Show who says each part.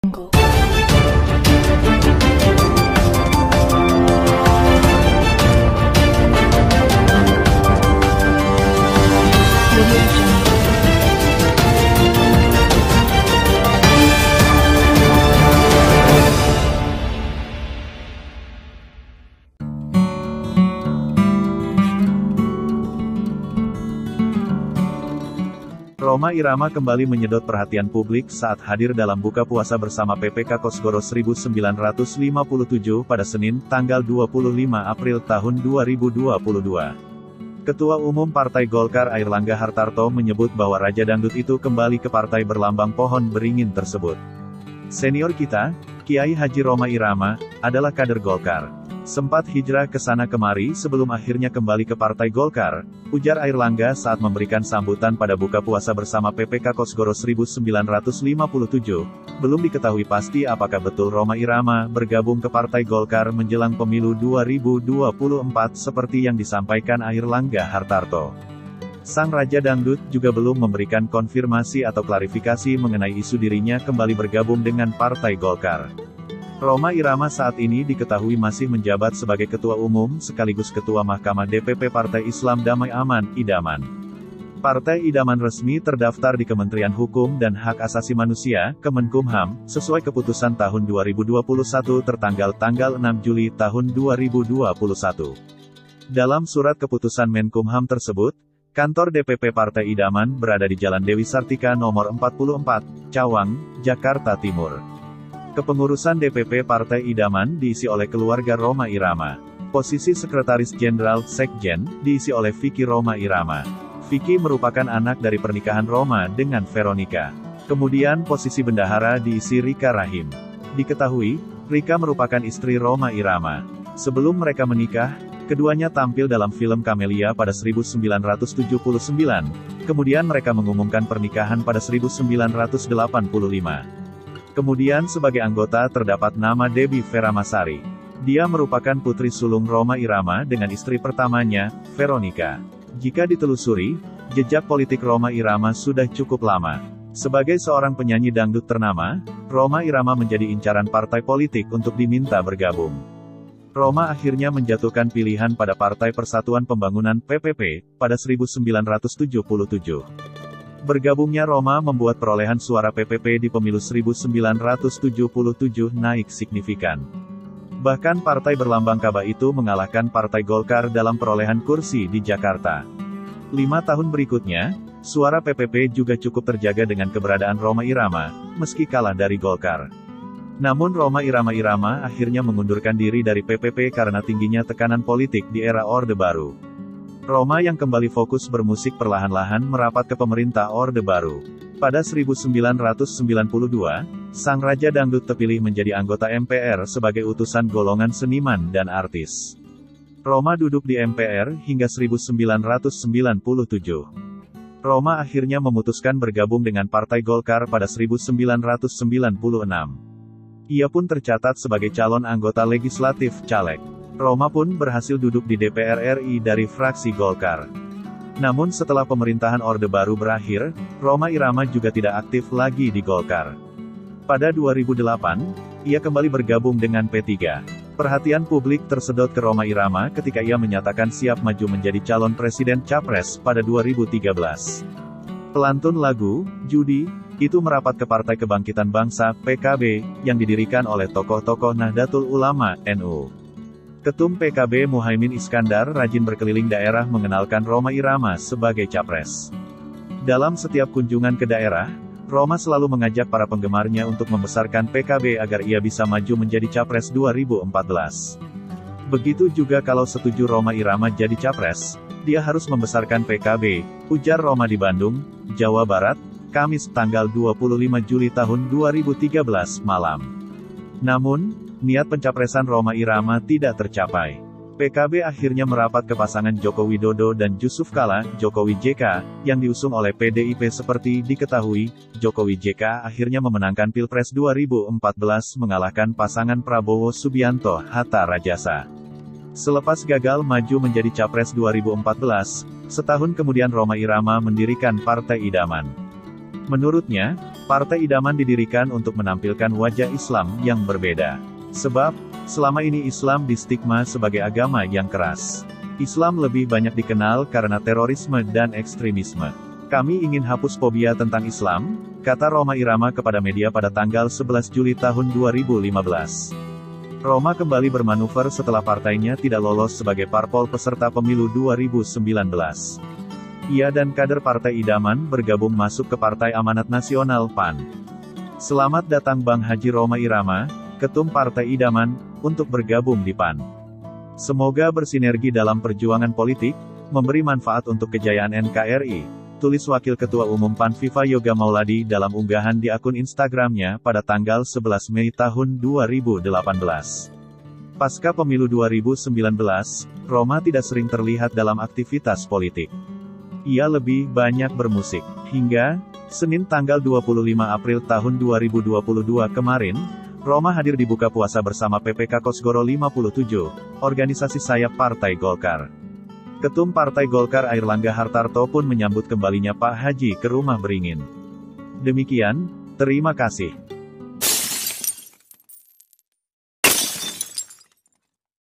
Speaker 1: Jungle. Audio Jungle.
Speaker 2: Rhoma Irama kembali menyedot perhatian publik saat hadir dalam buka puasa bersama PPK Kosgoro 1957 pada Senin, tanggal 25 April tahun 2022. Ketua Umum Partai Golkar Airlangga Hartarto menyebut bahwa Raja Dangdut itu kembali ke partai berlambang pohon beringin tersebut. Senior kita, Kiai Haji Rhoma Irama, adalah kader Golkar. Sempat hijrah ke sana kemari sebelum akhirnya kembali ke Partai Golkar, ujar Airlangga saat memberikan sambutan pada buka puasa bersama PPK Kosgoro 1957. Belum diketahui pasti apakah betul Rhoma Irama bergabung ke Partai Golkar menjelang pemilu 2024 seperti yang disampaikan Airlangga Hartarto. Sang Raja Dangdut juga belum memberikan konfirmasi atau klarifikasi mengenai isu dirinya kembali bergabung dengan Partai Golkar. Rhoma Irama saat ini diketahui masih menjabat sebagai Ketua Umum sekaligus Ketua Mahkamah DPP Partai Islam Damai Aman, Idaman. Partai Idaman resmi terdaftar di Kementerian Hukum dan Hak Asasi Manusia, Kemenkumham, sesuai keputusan tahun 2021 tertanggal 6 Juli tahun 2021. Dalam surat keputusan Menkumham tersebut, kantor DPP Partai Idaman berada di Jalan Dewi Sartika nomor 44, Cawang, Jakarta Timur. Kepengurusan DPP Partai Idaman diisi oleh keluarga Rhoma Irama. Posisi Sekretaris Jenderal Sekjen diisi oleh Vicky Rhoma Irama. Vicky merupakan anak dari pernikahan Rhoma dengan Veronica. Kemudian posisi bendahara diisi Rika Rahim. Diketahui, Rika merupakan istri Rhoma Irama. Sebelum mereka menikah, keduanya tampil dalam film Camellia pada 1979. Kemudian mereka mengumumkan pernikahan pada 1985. Kemudian sebagai anggota terdapat nama Debbie Veramasari. Dia merupakan putri sulung Rhoma Irama dengan istri pertamanya, Veronica. Jika ditelusuri, jejak politik Rhoma Irama sudah cukup lama. Sebagai seorang penyanyi dangdut ternama, Rhoma Irama menjadi incaran partai politik untuk diminta bergabung. Rhoma akhirnya menjatuhkan pilihan pada Partai Persatuan Pembangunan (PPP) pada 1977. Bergabungnya Rhoma membuat perolehan suara PPP di pemilu 1977 naik signifikan. Bahkan partai berlambang Kaba itu mengalahkan Partai Golkar dalam perolehan kursi di Jakarta. 5 tahun berikutnya, suara PPP juga cukup terjaga dengan keberadaan Rhoma Irama, meski kalah dari Golkar. Namun Rhoma Irama akhirnya mengundurkan diri dari PPP karena tingginya tekanan politik di era Orde Baru. Rhoma yang kembali fokus bermusik perlahan-lahan merapat ke pemerintah Orde Baru. Pada 1992, sang Raja Dangdut terpilih menjadi anggota MPR sebagai utusan golongan seniman dan artis. Rhoma duduk di MPR hingga 1997. Rhoma akhirnya memutuskan bergabung dengan Partai Golkar pada 1996. Ia pun tercatat sebagai calon anggota legislatif caleg. Rhoma pun berhasil duduk di DPR RI dari fraksi Golkar. Namun setelah pemerintahan Orde Baru berakhir, Rhoma Irama juga tidak aktif lagi di Golkar. Pada 2008, ia kembali bergabung dengan P3. Perhatian publik tersedot ke Rhoma Irama ketika ia menyatakan siap maju menjadi calon presiden capres pada 2013. Pelantun lagu, Judi, itu merapat ke Partai Kebangkitan Bangsa, PKB, yang didirikan oleh tokoh-tokoh Nahdlatul Ulama, NU. Ketum PKB Muhaimin Iskandar rajin berkeliling daerah mengenalkan Rhoma Irama sebagai capres. Dalam setiap kunjungan ke daerah, Rhoma selalu mengajak para penggemarnya untuk membesarkan PKB agar ia bisa maju menjadi capres 2014. Begitu juga kalau setuju Rhoma Irama jadi capres, dia harus membesarkan PKB, ujar Rhoma di Bandung, Jawa Barat, Kamis tanggal 25 Juli tahun 2013 malam. Namun, niat pencapresan Rhoma Irama tidak tercapai. PKB akhirnya merapat ke pasangan Joko Widodo dan Jusuf Kalla, Jokowi JK, yang diusung oleh PDIP seperti diketahui, Jokowi JK akhirnya memenangkan Pilpres 2014 mengalahkan pasangan Prabowo Subianto, Hatta Rajasa. Selepas gagal maju menjadi Capres 2014, setahun kemudian Rhoma Irama mendirikan Partai Idaman. Menurutnya, Partai Idaman didirikan untuk menampilkan wajah Islam yang berbeda. Sebab, selama ini Islam distigma sebagai agama yang keras. Islam lebih banyak dikenal karena terorisme dan ekstremisme. Kami ingin hapus fobia tentang Islam, kata Rhoma Irama kepada media pada tanggal 11 Juli tahun 2015. Rhoma kembali bermanuver setelah partainya tidak lolos sebagai parpol peserta pemilu 2019. Ia dan kader Partai Idaman bergabung masuk ke Partai Amanat Nasional (PAN). Selamat datang Bang Haji Rhoma Irama, Ketum Partai Idaman, untuk bergabung di PAN. Semoga bersinergi dalam perjuangan politik, memberi manfaat untuk kejayaan NKRI, tulis Wakil Ketua Umum PAN Viva Yoga Mauladi dalam unggahan di akun Instagramnya pada tanggal 11 Mei tahun 2018. Pasca pemilu 2019, Rhoma tidak sering terlihat dalam aktivitas politik. Ia lebih banyak bermusik. Hingga Senin tanggal 25 April tahun 2022 kemarin, Rhoma hadir di buka puasa bersama PPK Kosgoro 57, organisasi sayap Partai Golkar. Ketum Partai Golkar Airlangga Hartarto pun menyambut kembalinya Pak Haji ke rumah beringin. Demikian, terima kasih.